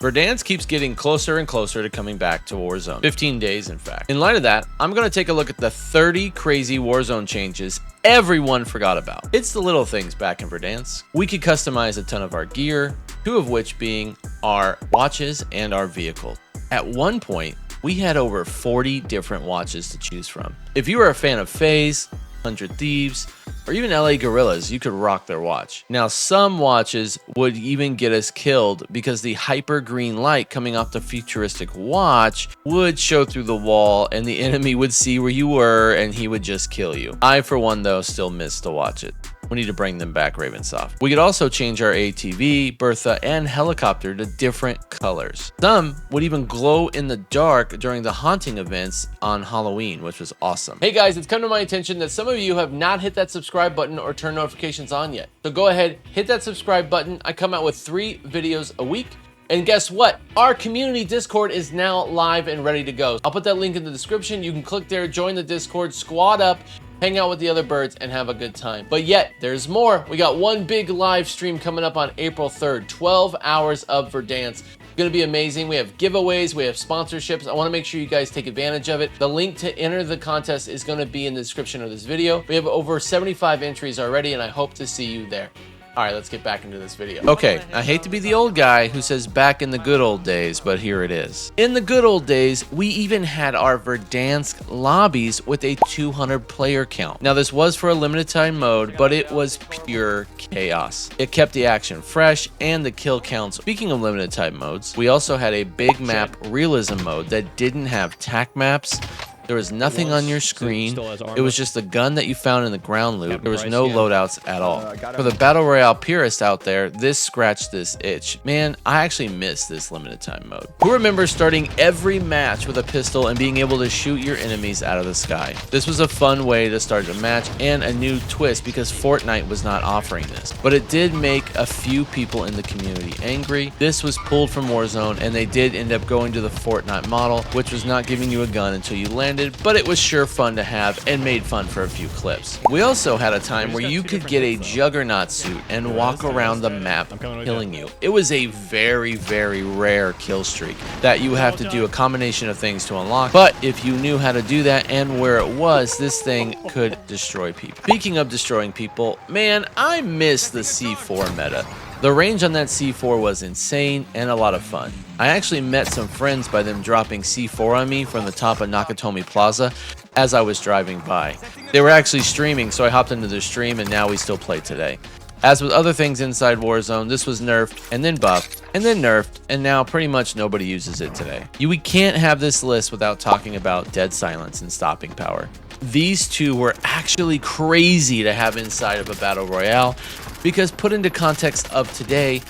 Verdansk keeps getting closer and closer to coming back to Warzone. 15 days, in fact. In light of that, I'm going to take a look at the 30 crazy Warzone changes everyone forgot about. It's the little things back in Verdansk. We could customize a ton of our gear, 2 of which being our watches and our vehicle. At one point, we had over 40 different watches to choose from. If you were a fan of FaZe, 100 Thieves, or even LA Gorillas, you could rock their watch. Now, some watches would even get us killed because the hyper green light coming off the futuristic watch would show through the wall and the enemy would see where you were and he would just kill you. I, for one, though, still miss to watch it. We need to bring them back, Ravensoft. We could also change our ATV, Bertha, and helicopter to different colors. Some would even glow in the dark during the haunting events on Halloween, which was awesome. Hey guys, it's come to my attention that some of you have not hit that subscribe button or turn notifications on yet. So go ahead, hit that subscribe button. I come out with 3 videos a week. And guess what? Our community Discord is now live and ready to go. I'll put that link in the description. You can click there, join the Discord, squad up, hang out with the other birds, and have a good time. But yet, there's more. We got one big live stream coming up on April 3rd, 12 hours of Verdansk. It's gonna be amazing. We have giveaways, we have sponsorships. I wanna make sure you guys take advantage of it. The link to enter the contest is gonna be in the description of this video. We have over 75 entries already, and I hope to see you there. All right, let's get back into this video. Okay, I hate to be the old guy who says back in the good old days, but here it is. In the good old days, we even had our Verdansk lobbies with a 200 player count. Now, this was for a limited time mode, but it was pure chaos. It kept the action fresh and the kill counts. Speaking of limited time modes, we also had a big map realism mode that didn't have tac maps. There was nothing on your screen. It was just the gun that you found in the ground loot. There was no loadouts at all. For the Battle Royale purists out there, this scratched this itch. Man, I actually miss this limited time mode. Who remembers starting every match with a pistol and being able to shoot your enemies out of the sky? This was a fun way to start a match and a new twist because Fortnite was not offering this. But it did make a few people in the community angry. This was pulled from Warzone and they did end up going to the Fortnite model, which was not giving you a gun until you landed, but it was sure fun to have and made fun for a few clips. We also had a time where you could get a Juggernaut suit and walk around the map killing you. It was a very, very rare kill streak that you have to do a combination of things to unlock, but if you knew how to do that and where it was, this thing could destroy people. Speaking of destroying people, man, I miss the C4 meta. The range on that C4 was insane and a lot of fun. I actually met some friends by them dropping C4 on me from the top of Nakatomi Plaza as I was driving by. They were actually streaming, so I hopped into their stream and now we still play today. As with other things inside Warzone, this was nerfed and then buffed and then nerfed, and now pretty much nobody uses it today. We can't have this list without talking about Dead Silence and Stopping Power. These two were actually crazy to have inside of a Battle Royale because put into context of today,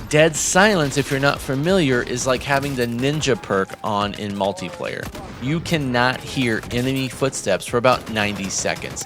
Dead Silence, if you're not familiar, is like having the ninja perk on in multiplayer. You cannot hear enemy footsteps for about 90 seconds.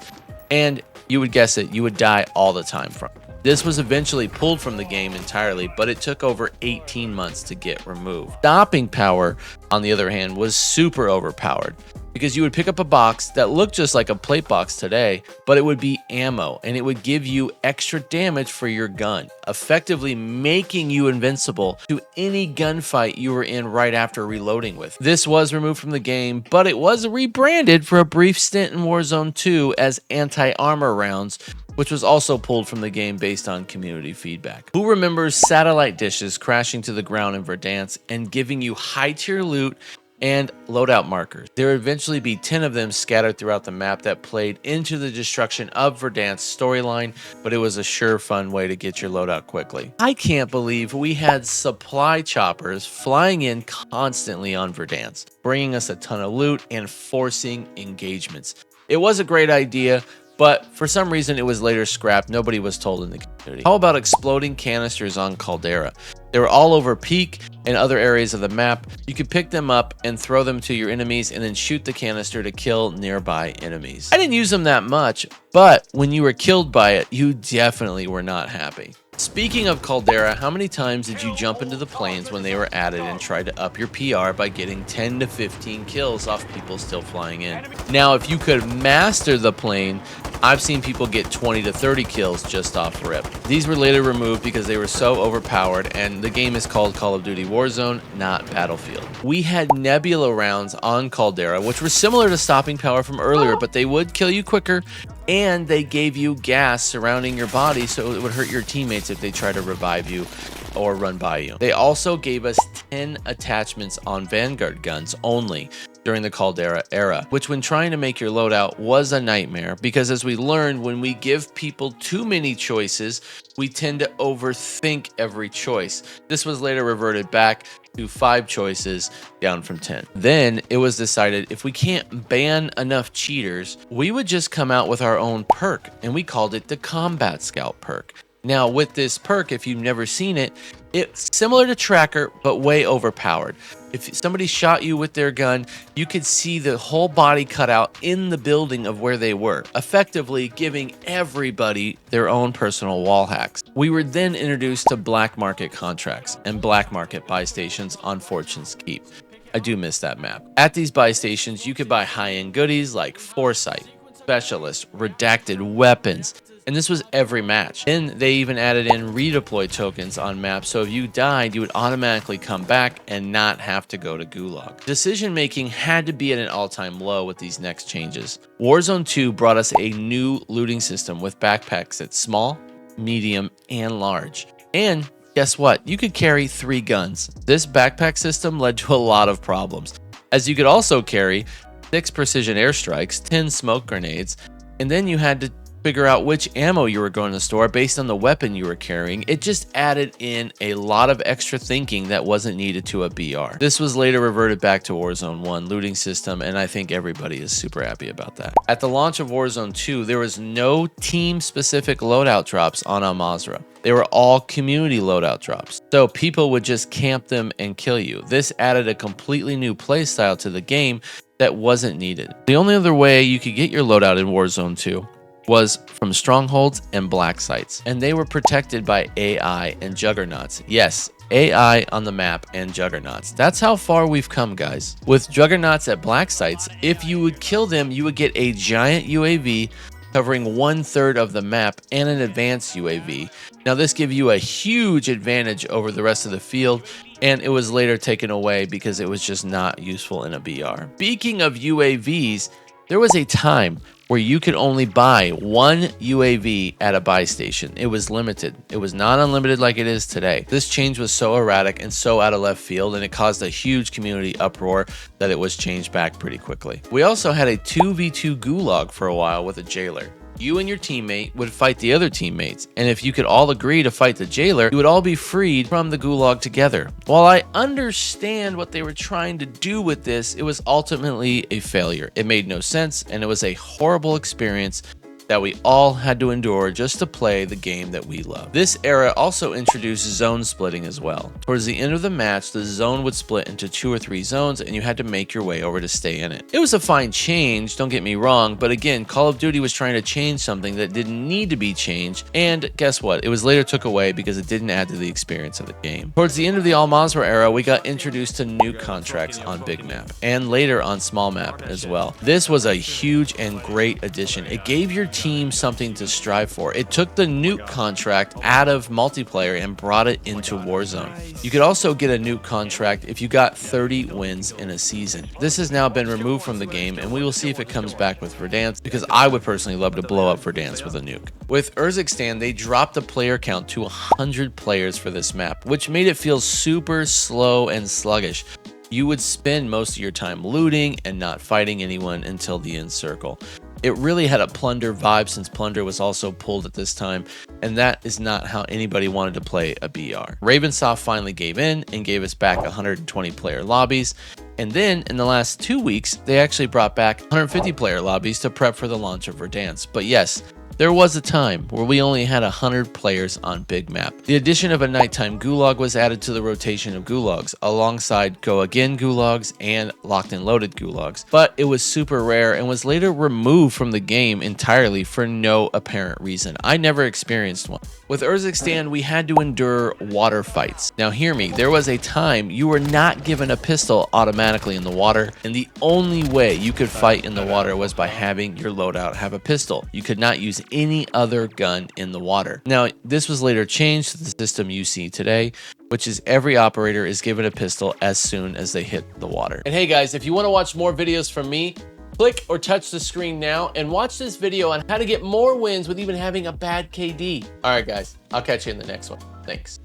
And you would guess it, you would die all the time from it. This was eventually pulled from the game entirely, but it took over 18 months to get removed. Stopping Power, on the other hand, was super overpowered because you would pick up a box that looked just like a plate box today, but it would be ammo and it would give you extra damage for your gun, effectively making you invincible to any gunfight you were in right after reloading with. This was removed from the game, but it was rebranded for a brief stint in Warzone 2 as anti-armor rounds, which was also pulled from the game based on community feedback. Who remembers satellite dishes crashing to the ground in Verdansk and giving you high-tier loot and loadout markers? There would eventually be 10 of them scattered throughout the map that played into the destruction of Verdansk's storyline, but it was a sure fun way to get your loadout quickly. I can't believe we had supply choppers flying in constantly on Verdansk, bringing us a ton of loot and forcing engagements. It was a great idea, but for some reason it was later scrapped. Nobody was told in the community. How about exploding canisters on Caldera? They were all over Peak and other areas of the map. You could pick them up and throw them to your enemies and then shoot the canister to kill nearby enemies. I didn't use them that much, but when you were killed by it, you definitely were not happy. Speaking of Caldera, how many times did you jump into the planes when they were added and try to up your PR by getting 10 to 15 kills off people still flying in? Now, if you could master the plane, I've seen people get 20 to 30 kills just off rip. These were later removed because they were so overpowered, and the game is called Call of Duty Warzone, not Battlefield. We had Nebula rounds on Caldera, which were similar to stopping power from earlier, but they would kill you quicker, and they gave you gas surrounding your body so it would hurt your teammates if they try to revive you or run by you. They also gave us 10 attachments on Vanguard guns only during the Caldera era, which when trying to make your loadout was a nightmare because, as we learned, when we give people too many choices, we tend to overthink every choice. This was later reverted back to 5 choices, down from 10. Then it was decided if we can't ban enough cheaters, we would just come out with our own perk, and we called it the Combat Scout perk. Now, with this perk, if you've never seen it, it's similar to Tracker, but way overpowered. If somebody shot you with their gun, you could see the whole body cut out in the building of where they were, effectively giving everybody their own personal wall hacks. We were then introduced to black market contracts and black market buy stations on Fortune's Keep. I do miss that map. At these buy stations, you could buy high-end goodies like Foresight, Specialist, redacted weapons, and this was every match. Then they even added in redeploy tokens on maps, so if you died, you would automatically come back and not have to go to Gulag. Decision making had to be at an all-time low with these next changes. Warzone 2 brought us a new looting system with backpacks that's small, medium, and large. And guess what? You could carry 3 guns. This backpack system led to a lot of problems, as you could also carry 6 precision airstrikes, 10 smoke grenades, and then you had to figure out which ammo you were going to store based on the weapon you were carrying. It just added in a lot of extra thinking that wasn't needed to a BR. This was later reverted back to Warzone 1 looting system, and I think everybody is super happy about that. At the launch of Warzone 2, there was no team-specific loadout drops on Al Mazrah. They were all community loadout drops, so people would just camp them and kill you. This added a completely new playstyle to the game that wasn't needed. The only other way you could get your loadout in Warzone 2 was from strongholds and black sites, and they were protected by AI and juggernauts. Yes, AI on the map and juggernauts. That's how far we've come, guys. With juggernauts at black sites, if you would kill them, you would get a giant UAV covering 1/3 of the map and an advanced UAV. Now, this gives you a huge advantage over the rest of the field, and it was later taken away because it was just not useful in a BR. Speaking of UAVs, there was a time where you could only buy 1 UAV at a buy station. It was limited. It was not unlimited like it is today. This change was so erratic and so out of left field, and it caused a huge community uproar that it was changed back pretty quickly. We also had a 2v2 gulag for a while with a jailer. You and your teammate would fight the other teammates, and if you could all agree to fight the jailer, you would all be freed from the gulag together. While I understand what they were trying to do with this, it was ultimately a failure. It made no sense, and it was a horrible experience that we all had to endure just to play the game that we love. This era also introduced zone splitting as well. Towards the end of the match, the zone would split into 2 or 3 zones, and you had to make your way over to stay in it. It was a fine change, don't get me wrong, but again, Call of Duty was trying to change something that didn't need to be changed, and guess what? It was later took away because it didn't add to the experience of the game. Towards the end of the Al Mazrah era, we got introduced to new contracts on big map, and later on small map as well. This was a huge and great addition. It gave your team something to strive for. It took the nuke contract out of multiplayer and brought it into Warzone. You could also get a nuke contract if you got 30 wins in a season. This has now been removed from the game, and we will see if it comes back with Verdansk, because I would personally love to blow up Verdansk with a nuke. With Urzikstan, they dropped the player count to 100 players for this map, which made it feel super slow and sluggish. You would spend most of your time looting and not fighting anyone until the end circle. It really had a Plunder vibe, since Plunder was also pulled at this time, and that is not how anybody wanted to play a BR. Ravensoft finally gave in and gave us back 120 player lobbies, and then in the last 2 weeks, they actually brought back 150 player lobbies to prep for the launch of Verdansk. But yes, There was a time where we only had 100 players on Big Map. The addition of a nighttime gulag was added to the rotation of gulags, alongside go again gulags and locked and loaded gulags, but it was super rare and was later removed from the game entirely for no apparent reason. I never experienced one. With Urzikstan, we had to endure water fights. Now hear me, there was a time you were not given a pistol automatically in the water, and the only way you could fight in the water was by having your loadout have a pistol. You could not use any other gun in the water. Now, this was later changed to the system you see today, which is every operator is given a pistol as soon as they hit the water. And hey guys, if you want to watch more videos from me, click or touch the screen now and watch this video on how to get more wins with even having a bad KD. All right guys, I'll catch you in the next one. Thanks.